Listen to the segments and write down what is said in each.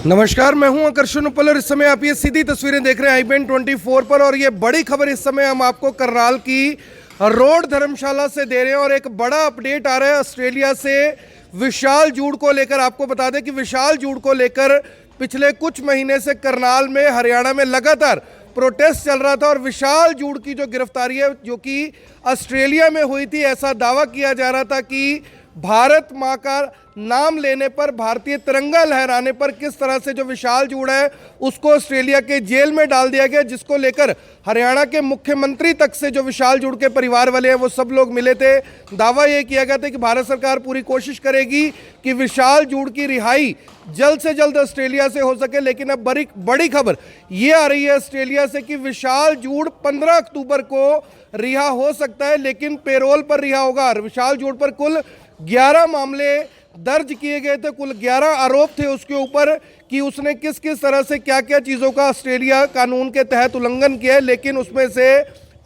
नमस्कार, मैं हूं आकर्षण उपल और इस समय आप ये सीधी तस्वीरें देख रहे हैं IBN 24 पर। और ये बड़ी खबर इस समय हम आपको करनाल की रोड धर्मशाला से दे रहे हैं और एक बड़ा अपडेट आ रहा है ऑस्ट्रेलिया से विशाल जूड़ को लेकर। आपको बता दें कि विशाल जूड़ को लेकर पिछले कुछ महीने से करनाल में, हरियाणा में लगातार प्रोटेस्ट चल रहा था और विशाल जूड़ की जो गिरफ्तारी है जो कि ऑस्ट्रेलिया में हुई थी, ऐसा दावा किया जा रहा था कि भारत माँ का नाम लेने पर, भारतीय तिरंगा लहराने पर किस तरह से जो विशाल जूड़ है उसको ऑस्ट्रेलिया के जेल में डाल दिया गया, जिसको लेकर हरियाणा के मुख्यमंत्री तक से जो विशाल जूड़ के परिवार वाले हैं वो सब लोग मिले थे। दावा ये किया गया था कि भारत सरकार पूरी कोशिश करेगी कि विशाल जूड़ की रिहाई जल्द से जल्द ऑस्ट्रेलिया से हो सके। लेकिन अब बड़ी खबर ये आ रही है ऑस्ट्रेलिया से कि विशाल जूड़ 15 अक्टूबर को रिहा हो सकता है, लेकिन पेरोल पर रिहा होगा। विशाल जूड़ पर कुल 11 मामले दर्ज किए गए थे, कुल 11 आरोप थे उसके ऊपर कि उसने किस किस तरह से क्या क्या चीज़ों का ऑस्ट्रेलिया कानून के तहत उल्लंघन किया है। लेकिन उसमें से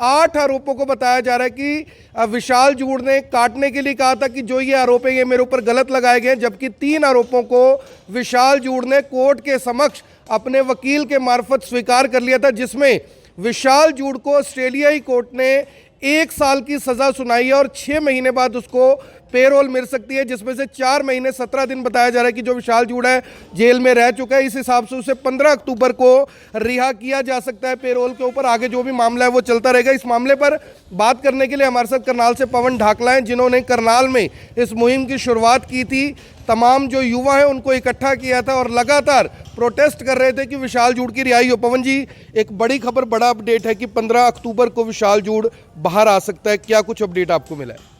8 आरोपों को बताया जा रहा है कि विशाल जूड़ ने काटने के लिए कहा था कि जो ये आरोप है ये मेरे ऊपर गलत लगाए गए, जबकि 3 आरोपों को विशाल जूड़ ने कोर्ट के समक्ष अपने वकील के मार्फत स्वीकार कर लिया था, जिसमें विशाल जूड़ को ऑस्ट्रेलियाई कोर्ट ने 1 साल की सज़ा सुनाई है और 6 महीने बाद उसको पेरोल मिल सकती है, जिसमें से 4 महीने 17 दिन बताया जा रहा है कि जो विशाल जूड़ है जेल में रह चुका है। इस हिसाब से उसे 15 अक्टूबर को रिहा किया जा सकता है पेरोल के ऊपर। आगे जो भी मामला है वो चलता रहेगा। इस मामले पर बात करने के लिए हमारे साथ करनाल से पवन ढाकला हैं, जिन्होंने करनाल में इस मुहिम की शुरुआत की थी। तमाम जो युवा हैं उनको इकट्ठा किया था और लगातार प्रोटेस्ट कर रहे थे कि विशाल जूड़ की रिहाई हो। पवन जी, एक बड़ी खबर, बड़ा अपडेट है कि 15 अक्टूबर को विशाल जूड़ बाहर आ सकता है, क्या कुछ अपडेट आपको मिला है?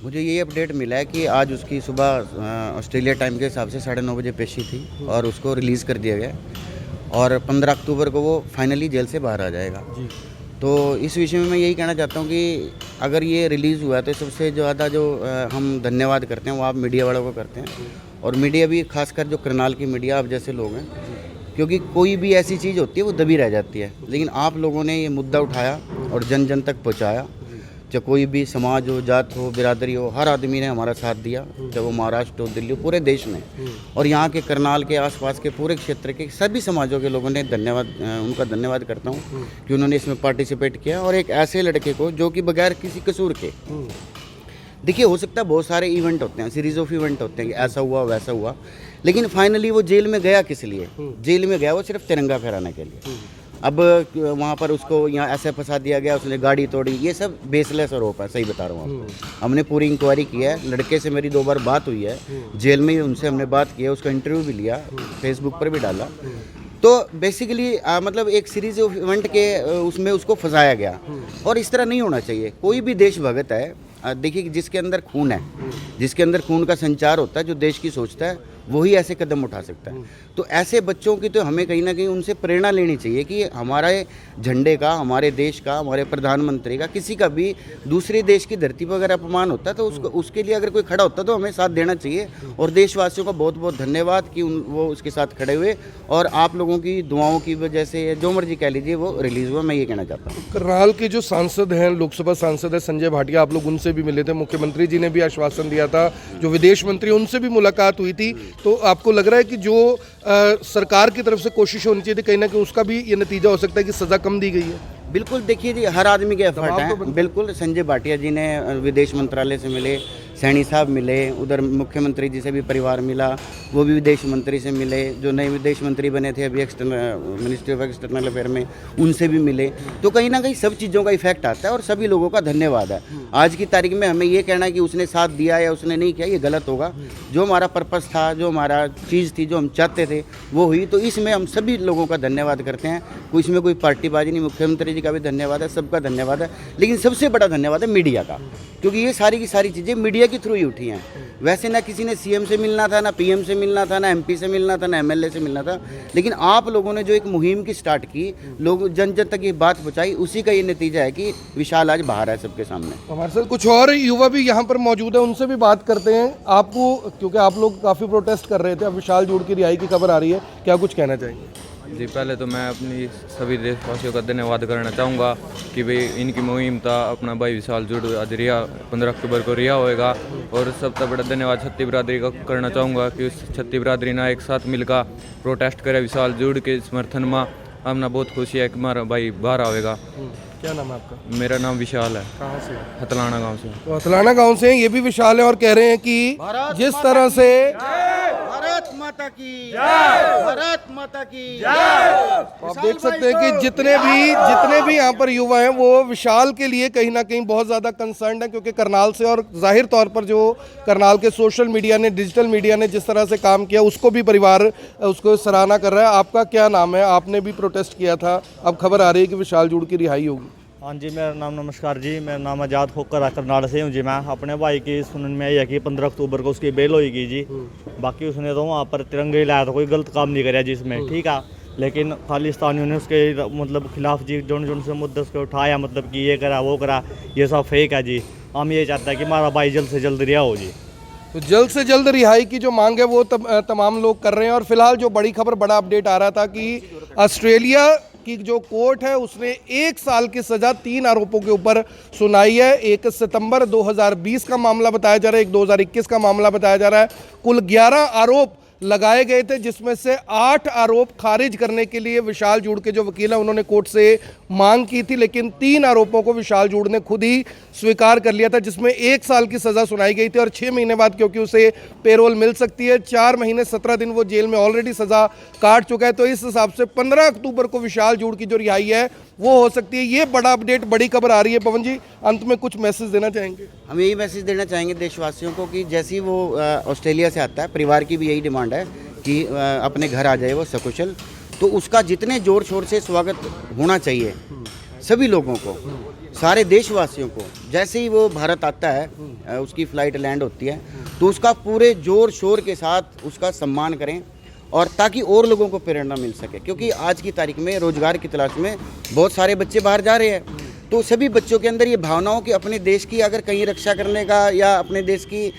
मुझे ये अपडेट मिला है कि आज उसकी सुबह ऑस्ट्रेलिया टाइम के हिसाब से 9:30 बजे पेशी थी और उसको रिलीज़ कर दिया गया और 15 अक्टूबर को वो फाइनली जेल से बाहर आ जाएगा जी। तो इस विषय में मैं यही कहना चाहता हूँ कि अगर ये रिलीज़ हुआ तो सबसे ज़्यादा जो हम धन्यवाद करते हैं वो आप मीडिया वालों को करते हैं, और मीडिया भी खासकर जो करनाल की मीडिया आप जैसे लोग हैं, क्योंकि कोई भी ऐसी चीज़ होती है वो दबी रह जाती है, लेकिन आप लोगों ने ये मुद्दा उठाया और जन जन तक पहुँचाया। चाहे कोई भी समाज हो, जात हो, बिरादरी हो, हर आदमी ने हमारा साथ दिया, चाहे वो महाराष्ट्र हो, दिल्ली हो, पूरे देश में। और यहाँ के करनाल के आसपास के पूरे क्षेत्र के सभी समाजों के लोगों ने उनका धन्यवाद करता हूँ कि उन्होंने इसमें पार्टिसिपेट किया। और एक ऐसे लड़के को जो कि बगैर किसी कसूर के, देखिए हो सकता है बहुत सारे इवेंट होते हैं, सीरीज ऑफ इवेंट होते हैं कि ऐसा हुआ वैसा हुआ, लेकिन फाइनली वो जेल में गया किस लिए? जेल में गया वो सिर्फ तिरंगा फहराने के लिए। अब वहाँ पर उसको यहाँ ऐसे फंसा दिया गया, उसने गाड़ी तोड़ी, ये सब बेसलेस आरोप है, सही बता रहा हूँ आपको। हमने पूरी इंक्वायरी की है, लड़के से मेरी 2 बार बात हुई है, जेल में उनसे हमने बात की है, उसका इंटरव्यू भी लिया, फेसबुक पर भी डाला। तो बेसिकली मतलब एक सीरीज ऑफ इवेंट के उसमें उसको फंसाया गया, और इस तरह नहीं होना चाहिए। कोई भी देशभक्त है, देखिए जिसके अंदर खून है, जिसके अंदर खून का संचार होता है, जो देश की सोचता है, वही ऐसे कदम उठा सकता है। तो ऐसे बच्चों की तो हमें कहीं ना कहीं उनसे प्रेरणा लेनी चाहिए कि हमारे झंडे का, हमारे देश का, हमारे प्रधानमंत्री का, किसी का भी दूसरे देश की धरती पर अगर अपमान होता है तो उसके लिए अगर कोई खड़ा होता है तो हमें साथ देना चाहिए। और देशवासियों का बहुत बहुत धन्यवाद कि वो उसके साथ खड़े हुए, और आप लोगों की दुआओं की वजह से जो मर्जी कह लीजिए वो रिलीज़ हुआ, मैं ये कहना चाहता हूँ। करनाल के जो सांसद हैं, लोकसभा सांसद है संजय भाटिया, आप लोग उनसे भी मिले थे, मुख्यमंत्री जी ने भी आश्वासन दिया था, जो विदेश मंत्री उनसे भी मुलाकात हुई थी। तो आपको लग रहा है कि जो सरकार की तरफ से कोशिश होनी चाहिए थी, कहीं ना कहीं उसका भी ये नतीजा हो सकता है कि सज़ा कम दी गई है? बिल्कुल, देखिए जी, हर आदमी के एफर्ट हैं। बिल्कुल, संजय भाटिया जी ने विदेश मंत्रालय से मिले, सैनी साहब मिले, उधर मुख्यमंत्री जी से भी परिवार मिला, वो भी विदेश मंत्री से मिले, जो नए विदेश मंत्री बने थे अभी मिनिस्ट्री ऑफ एक्सटर्नल अफेयर में, उनसे भी मिले। तो कहीं ना कहीं सब चीज़ों का इफेक्ट आता है और सभी लोगों का धन्यवाद है। आज की तारीख में हमें ये कहना कि उसने साथ दिया या उसने नहीं किया, ये गलत होगा। जो हमारा पर्पस था, जो हमारा चीज़ थी, जो हम चाहते थे, वो हुई। तो इसमें हम सभी लोगों का धन्यवाद करते हैं, इसमें कोई पार्टीबाजी नहीं। मुख्यमंत्री जी का भी धन्यवाद है, सबका धन्यवाद है, लेकिन सबसे बड़ा धन्यवाद है मीडिया का, क्योंकि ये सारी की सारी चीज़ें मीडिया के थ्रू ही उठी हैं। वैसे ना किसी ने सीएम से मिलना था, ना पीएम से मिलना था, ना एमपी से मिलना था, ना एमएलए से मिलना था, लेकिन आप लोगों ने जो एक मुहिम की स्टार्ट की, लोग जन जन तक ये बात पहुंचाई, उसी का ये नतीजा है कि विशाल आज बाहर है सबके सामने। हमारे साथ कुछ और युवा भी यहाँ पर मौजूद है, उनसे भी बात करते हैं। आपको, क्योंकि आप लोग काफ़ी प्रोटेस्ट कर रहे थे, अब विशाल जूड़ की रिहाई की खबर आ रही है, क्या कुछ कहना चाहेंगे? जी, पहले तो मैं अपनी सभी देशवासियों का धन्यवाद करना चाहूँगा कि भाई इनकी मुहिम था अपना भाई विशाल जुड़ आज रिहा 15 अक्टूबर को रिहा होएगा। और सबसे बड़ा धन्यवाद छत्ती बिरादरी का करना चाहूँगा कि उस छत्ती बिरादरी ने एक साथ मिलकर प्रोटेस्ट करे विशाल जुड़ के समर्थन में। हमने बहुत खुशी है कि हमारा भाई बाहर आएगा। क्या नाम है आपका? मेरा नाम विशाल है, कहाँ से? हतलाना गांव से। तो हथलाना गांव से ये भी विशाल है और कह रहे हैं कि जिस तरह से भारत माता की भारत माता की आप देख सकते हैं कि जितने भी यहाँ पर युवा हैं वो विशाल के लिए कहीं ना कहीं बहुत ज़्यादा कंसर्न है, क्योंकि करनाल से और जाहिर तौर पर जो करनाल के सोशल मीडिया ने, डिजिटल मीडिया ने जिस तरह से काम किया उसको भी परिवार उसको सराहना कर रहा है। आपका क्या नाम है? आपने भी प्रोटेस्ट किया था, अब खबर आ रही है कि विशाल जुड़ की रिहाई होगी। हाँ जी, मेरा नाम नमस्कार जी, मेरा नाम आज़ाद खोकर करनाल से हूँ जी। मैं अपने भाई की सुनने में आई है कि 15 अक्टूबर को उसकी बेल होगी जी। बाकी उसने तो वहाँ पर तिरंगे लाया था, कोई गलत काम नहीं कराया जिसमें, ठीक है। लेकिन खालिस्तानियों ने उसके मतलब खिलाफ जी जोन से मुद्दे उसको उठाया, मतलब कि ये करा वो करा, ये सब फेक है जी। हम ये चाहते हैं कि हमारा भाई जल्द से जल्द रिहा हो जी। तो जल्द से जल्द रिहाई की जो मांग है वो तमाम लोग कर रहे हैं। और फिलहाल जो बड़ी खबर, बड़ा अपडेट आ रहा था कि ऑस्ट्रेलिया की जो कोर्ट है उसने 1 साल की सजा 3 आरोपों के ऊपर सुनाई है। 1 सितंबर 2020 का मामला बताया जा रहा है, एक 2021 का मामला बताया जा रहा है। कुल 11 आरोप लगाए गए थे, जिसमें से 8 आरोप खारिज करने के लिए विशाल जूड़ के जो वकील हैं उन्होंने कोर्ट से मांग की थी, लेकिन 3 आरोपों को विशाल जूड़ ने खुद ही स्वीकार कर लिया था, जिसमें 1 साल की सज़ा सुनाई गई थी। और 6 महीने बाद क्योंकि उसे पेरोल मिल सकती है, 4 महीने 17 दिन वो जेल में ऑलरेडी सज़ा काट चुका है, तो इस हिसाब से 15 अक्टूबर को विशाल जूड़ की जो रिहाई है वो हो सकती है। ये बड़ा अपडेट, बड़ी खबर आ रही है। पवन जी, अंत में कुछ मैसेज देना चाहेंगे? हम यही मैसेज देना चाहेंगे देशवासियों को कि जैसे ही वो ऑस्ट्रेलिया से आता है, परिवार की भी यही डिमांड है कि अपने घर आ जाए वो सकुशल। तो उसका जितने जोर शोर से स्वागत होना चाहिए सभी लोगों को, सारे देशवासियों को। जैसे ही वो भारत आता है, उसकी फ़्लाइट लैंड होती है, तो उसका पूरे जोर शोर के साथ उसका सम्मान करें, और ताकि और लोगों को प्रेरणा मिल सके। क्योंकि आज की तारीख में रोज़गार की तलाश में बहुत सारे बच्चे बाहर जा रहे हैं, तो सभी बच्चों के अंदर ये भावनाओं कि अपने देश की अगर कहीं रक्षा करने का या अपने देश की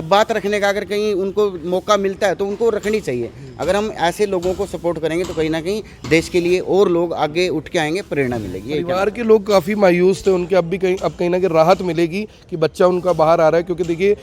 बात रखने का अगर कहीं उनको मौका मिलता है तो उनको रखनी चाहिए। अगर हम ऐसे लोगों को सपोर्ट करेंगे तो कहीं ना कहीं देश के लिए और लोग आगे उठ के आएंगे, प्रेरणा मिलेगी। परिवार के लोग काफ़ी मायूस थे, उनके अब कहीं ना कहीं राहत मिलेगी कि बच्चा उनका बाहर आ रहा है। क्योंकि देखिए,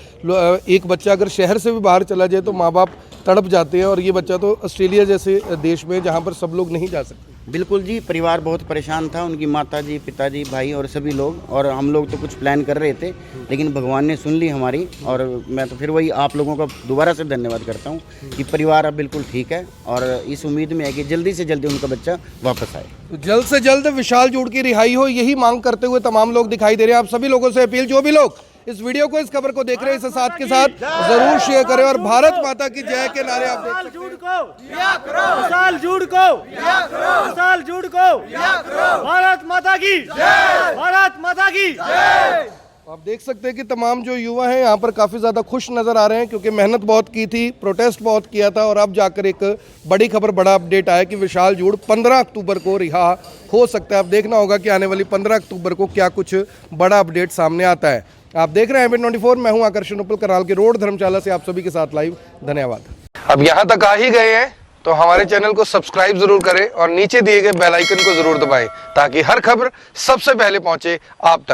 एक बच्चा अगर शहर से भी बाहर चला जाए तो माँ बाप तड़प जाते हैं, और ये बच्चा तो ऑस्ट्रेलिया जैसे देश में जहाँ पर सब लोग नहीं जा सकते। बिल्कुल जी, परिवार बहुत परेशान था, उनकी माता जी, पिताजी, भाई और सभी लोग। और हम लोग तो कुछ प्लान कर रहे थे, लेकिन भगवान ने सुन ली हमारी। और मैं तो फिर वही आप लोगों का दोबारा से धन्यवाद करता हूँ कि परिवार अब बिल्कुल ठीक है, और इस उम्मीद में है कि जल्दी से जल्दी उनका बच्चा वापस आए। तो जल्द से जल्द विशाल जूड़ की रिहाई हो, यही मांग करते हुए तमाम लोग दिखाई दे रहे हैं। आप सभी लोगों से अपील, जो भी लोग इस वीडियो को, इस खबर को देख रहे हैं, इसे साथ के साथ जरूर शेयर करें, और भारत माता की जय के नारे आप देख सकते हैं। विशाल जूड़ को भारत माता की जय, भारत माता की जय। आप देख सकते हैं कि तमाम जो युवा हैं यहाँ पर काफ़ी ज़्यादा खुश नज़र आ रहे हैं, क्योंकि मेहनत बहुत की थी, प्रोटेस्ट बहुत किया था, और अब जाकर एक बड़ी खबर, बड़ा अपडेट आया कि विशाल जूड़ 15 अक्टूबर को रिहा हो सकता है। अब देखना होगा कि आने वाली 15 अक्टूबर को क्या कुछ बड़ा अपडेट सामने आता है। आप देख रहे हैं IBN 24, मैं हूं आकर्षण उपल, करनाल के रोड धर्मशाला से आप सभी के साथ लाइव। धन्यवाद। अब यहाँ तक आ ही गए हैं तो हमारे चैनल को सब्सक्राइब जरूर करें और नीचे दिए गए बेल आइकन को जरूर दबाएं, ताकि हर खबर सबसे पहले पहुंचे आप तक।